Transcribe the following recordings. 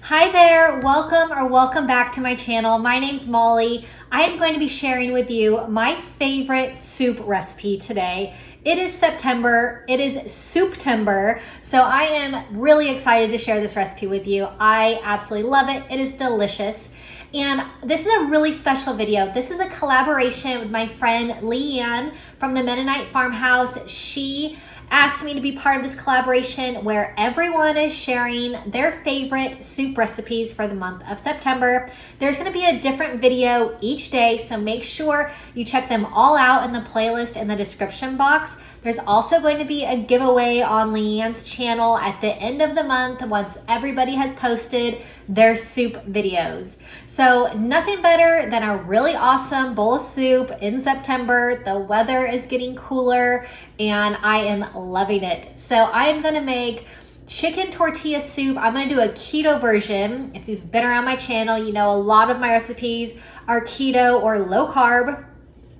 Hi there, welcome back to my channel. My name's Molly. I am going to be sharing with you my favorite soup recipe today. It is September, it is Souptember, so I am really excited to share this recipe with you. I absolutely love it, it is delicious. And this is a really special video. This is a collaboration with my friend LeAnn from the Mennonite Farmhouse. She asked me to be part of this collaboration where everyone is sharing their favorite soup recipes for the month of September. There's going to be a different video each day, so make sure you check them all out in the playlist in the description box. There's also going to be a giveaway on LeAnn's channel at the end of the month once everybody has posted their soup videos. So nothing better than a really awesome bowl of soup in September. The weather is getting cooler and I am loving it. So I am going to make chicken tortilla soup. I'm going to do a keto version. If you've been around my channel, you know a lot of my recipes are keto or low carb.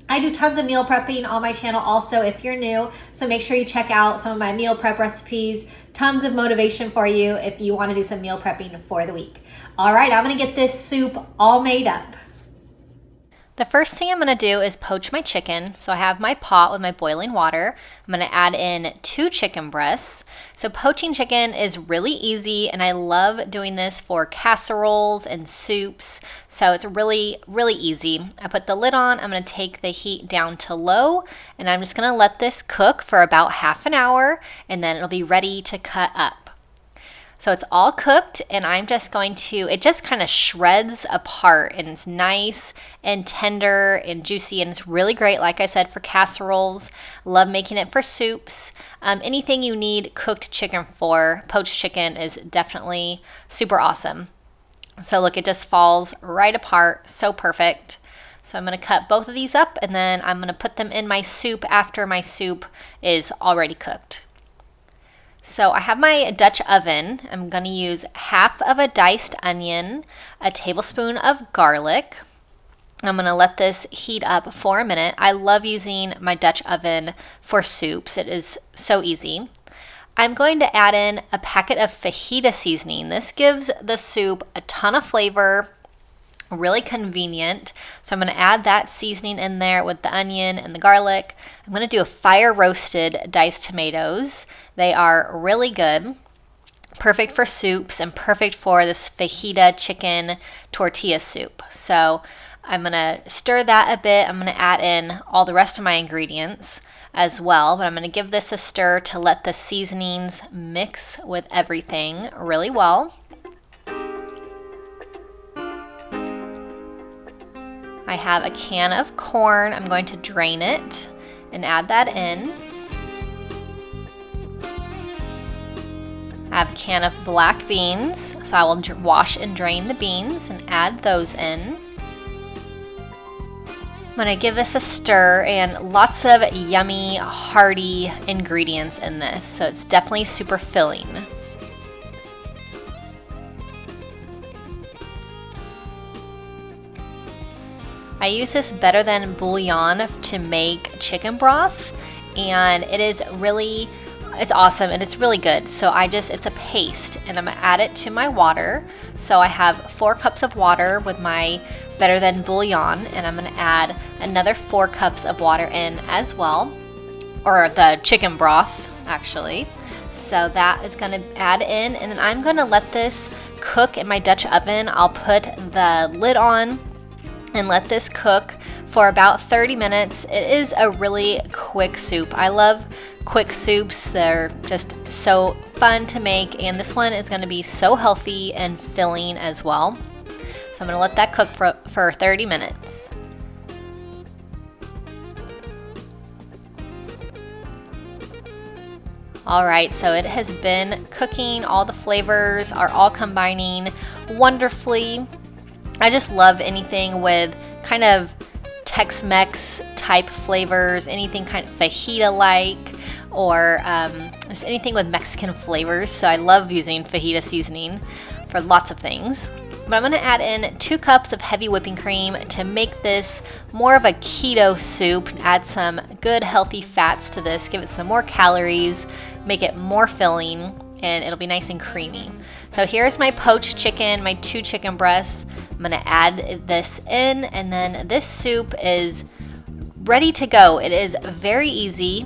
I do tons of meal prepping on my channel also if you're new, so make sure you check out some of my meal prep recipes. Tons of motivation for you if you want to do some meal prepping for the week. All right, I'm going to get this soup all made up. The first thing I'm going to do is poach my chicken. So I have my pot with my boiling water. I'm going to add in 2 chicken breasts. So poaching chicken is really easy and I love doing this for casseroles and soups. So it's really, really easy. I put the lid on. I'm going to take the heat down to low and I'm just going to let this cook for about half an hour and then it'll be ready to cut up. So it's all cooked and I'm just going to, it just kind of shreds apart and it's nice and tender and juicy and it's really great, like I said, for casseroles. Love making it for soups. Anything you need cooked chicken for, poached chicken is definitely super awesome. So look, it just falls right apart, so perfect. So I'm going to cut both of these up and then I'm going to put them in my soup after my soup is already cooked. So I have my Dutch oven. I'm going to use half of a diced onion, a tablespoon of garlic. I'm going to let this heat up for a minute. I love using my Dutch oven for soups. It is so easy. I'm going to add in a packet of fajita seasoning. This gives the soup a ton of flavor, really convenient. So I'm going to add that seasoning in there with the onion and the garlic. I'm going to do a fire roasted diced tomatoes. They are really good, perfect for soups and perfect for this fajita chicken tortilla soup. So I'm going to stir that a bit. I'm going to add in all the rest of my ingredients as well, but I'm going to give this a stir to let the seasonings mix with everything really well. I have a can of corn. I'm going to drain it and add that in. I have a can of black beans, so I will wash and drain the beans and add those in. I'm going to give this a stir and lots of yummy, hearty ingredients in this, so it's definitely super filling. I use this better than bouillon to make chicken broth and it is really, it's awesome and it's really good. So it's a paste and I'm gonna add it to my water. So I have 4 cups of water with my better than bouillon and I'm gonna add another 4 cups of water in as well, or the chicken broth actually. So that is gonna add in and then I'm gonna let this cook in my Dutch oven. I'll put the lid on and let this cook for about 30 minutes. It is a really quick soup. I love quick soups. They're just so fun to make and this one is going to be so healthy and filling as well. So I'm going to let that cook for 30 minutes. All right, so it has been cooking. All the flavors are all combining wonderfully. I just love anything with kind of Tex-Mex type flavors, anything kind of fajita-like, or just anything with Mexican flavors. So I love using fajita seasoning for lots of things. But I'm going to add in 2 cups of heavy whipping cream to make this more of a keto soup, add some good healthy fats to this, give it some more calories, make it more filling. and it'll be nice and creamy. So here's my poached chicken, my 2 chicken breasts. I'm gonna add this in, and then this soup is ready to go. It is very easy.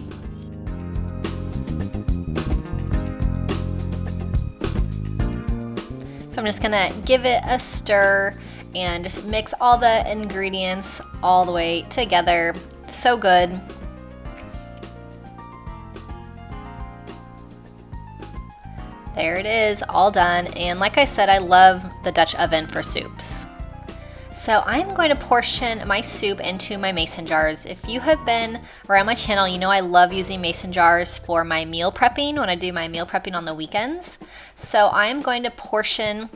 So I'm just gonna give it a stir and just mix all the ingredients all the way together. So good. There it is, all done. And like I said, I love the Dutch oven for soups. So I'm going to portion my soup into my mason jars. If you have been around my channel, you know I love using mason jars for my meal prepping when I do my meal prepping on the weekends. So I'm going to portion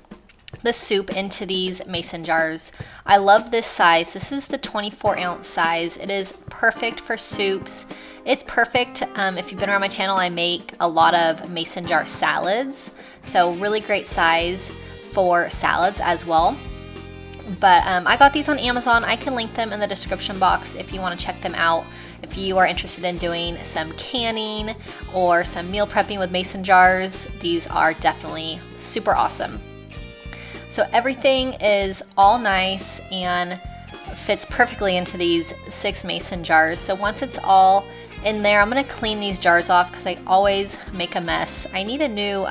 the soup into these mason jars. I love this size. This is the 24-ounce size. It is perfect for soups. It's perfect. If you've been around my channel, I make a lot of mason jar salads. So really great size for salads as well. But I got these on Amazon. I can link them in the description box if you want to check them out. If you are interested in doing some canning or some meal prepping with mason jars, these are definitely super awesome. So everything is all nice and fits perfectly into these 6 mason jars. So once it's all in there, I'm going to clean these jars off because I always make a mess. I need a new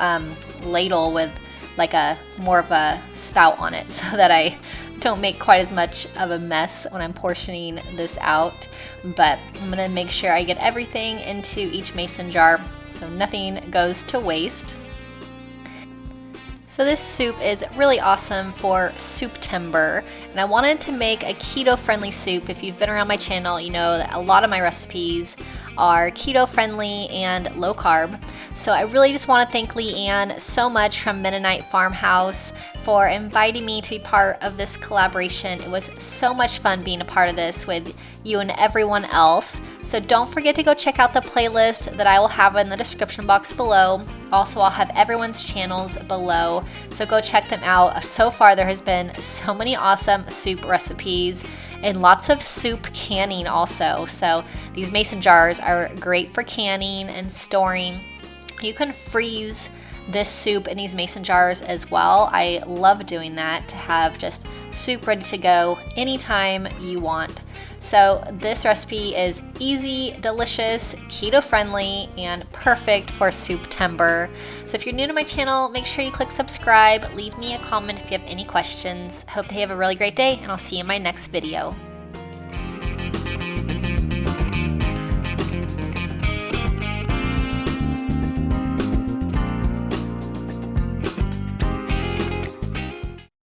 ladle with like a more of a spout on it so that I don't make quite as much of a mess when I'm portioning this out. But I'm going to make sure I get everything into each mason jar so nothing goes to waste. So this soup is really awesome for Souptember, and I wanted to make a keto-friendly soup. If you've been around my channel, you know that a lot of my recipes are keto-friendly and low-carb. So I really just want to thank LeAnn so much from Mennonite Farmhouse for inviting me to be part of this collaboration. It was so much fun being a part of this with you and everyone else. So don't forget to go check out the playlist that I will have in the description box below. Also, I'll have everyone's channels below, so go check them out. So far, there has been so many awesome soup recipes and lots of soup canning also. So these mason jars are great for canning and storing. You can freeze this soup in these mason jars as well. I love doing that to have just soup ready to go anytime you want. So this recipe is easy, delicious, keto-friendly, and perfect for Souptember. So if you're new to my channel, make sure you click subscribe. Leave me a comment if you have any questions. I hope that you have a really great day, and I'll see you in my next video.